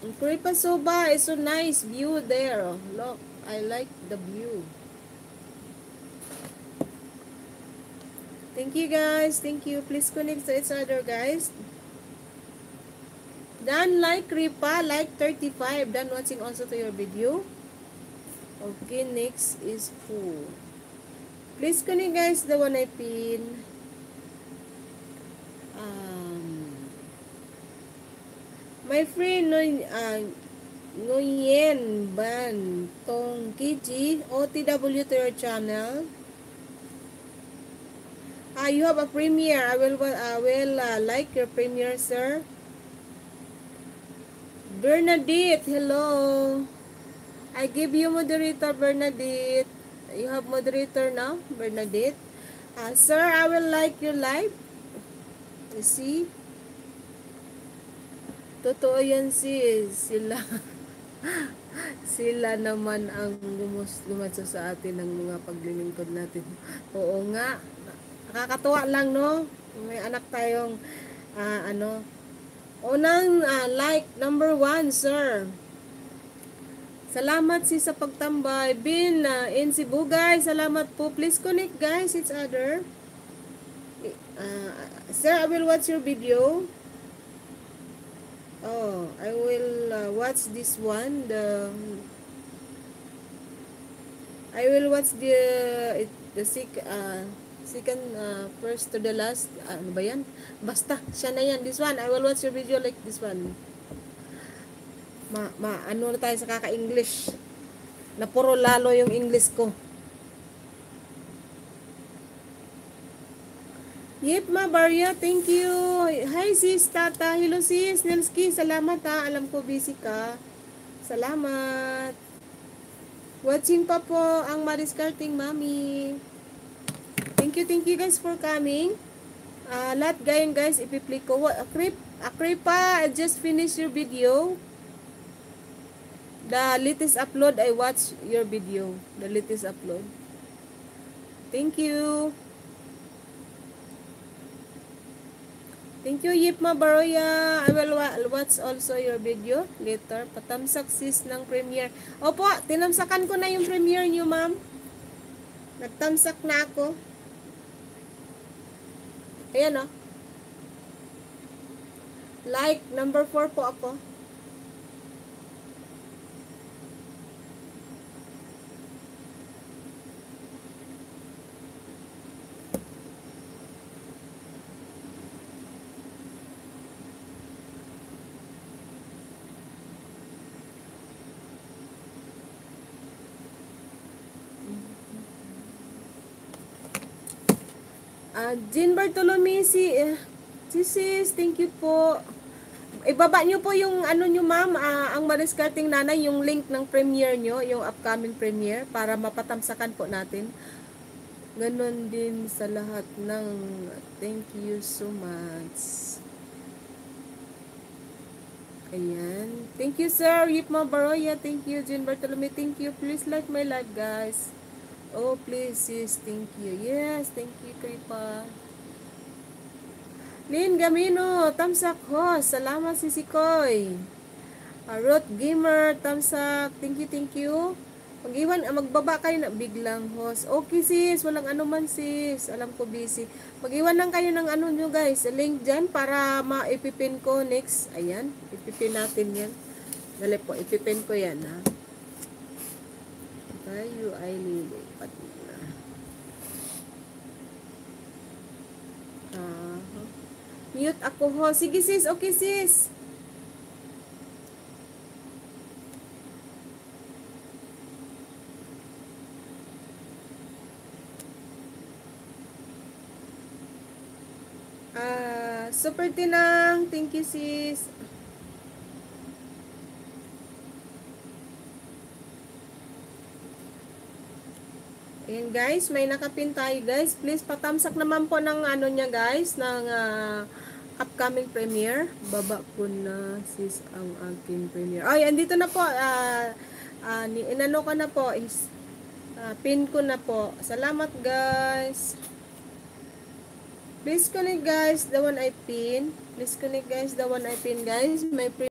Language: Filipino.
Crepa Soba is so nice view there. Oh. Look, I like the view. Thank you guys. Thank you. Please connect to each other guys. Dan like Kripa, like 35. Dan watching also to your video. Okay, next is who? Please connect guys, the one I pin. My friend Nguyen Ban Tong Kiji OTW to your channel. You have a premiere. I will like your premiere, sir. Bernadette, hello. I give you moderator, Bernadette. You have moderator now, Bernadette. Sir, I will like your live. You see? Totoo yan sis. Sila naman ang lumatso sa atin ng mga paglilingkod natin. Oo nga. Nakakatuwa lang, no? May anak tayong, unang like, number 1, sir. Salamat sa pagtambay. Bin in Cebu, guys. Salamat po. Please connect, guys, each other. Sir, I will watch your video. Oh, I will watch this one. I will watch the second first to the last. Ano ba yan? Basta, siya na yan. This one, I will watch your video like this one. Ano na tayo sa kaka-English. Na puro lalo yung English ko. Yep, Ma Barya, thank you. Hi sis, Tata. Hello sis, Nelski, salamat ha. Alam ko busy ka. Salamat. Watching pa po ang Mariskarting Mami. Thank you guys for coming. Lahat gayon guys, ipi-play ko. Akripa, I just finished your video. The latest upload, I watched your video. The latest upload. Thank you. Thank you, Yipma Baroya. I will watch also your video later. Patamsak sis ng premiere. Opo, tinamsakan ko na yung premiere niyo, ma'am. Nagtamsak na ako. Ayan, oh. Like, number 4 po ako. Jean Bartolome, sis, thank you po. Ibaba nyo po yung ano nyo, ma'am, ang Mariskarting Nanay, yung link ng premiere nyo, yung upcoming premiere, para mapatamsakan po natin. Ganon din sa lahat ng thank you so much. Ayan. Thank you, sir. Yipma Baroya. Thank you, Jean Bartolome. Thank you. Please like my live, guys. Oh, please, sis. Thank you. Yes, thank you, Kripa. Lynn Gamino, tamsak host. Salamat, Sisikoy. Ruth Gamer, tamsak. Thank you. Magbaba kayo na biglang host. Okay, sis. Walang ano man, sis. Alam ko busy. Mag-iwan lang kayo ng ano nyo, guys. Link dyan para maipipin ko next. Ayan. Ipipin natin yan. Dali po. Ipipin ko yan, ha. Tayo ay lilipat na. Mute ako ho. Sige sis, okay sis. Super Tinang, thank you sis. Ayan guys, may nakapin tayo guys. Please patamsak naman po ng ano niya guys, ng upcoming premiere. Baba ko na sis ang aking premiere. Ay, andito na po. Inano ko na po. Pin ko na po. Salamat guys. Please connect guys, the one I pin. Please connect guys, the one I pin guys. My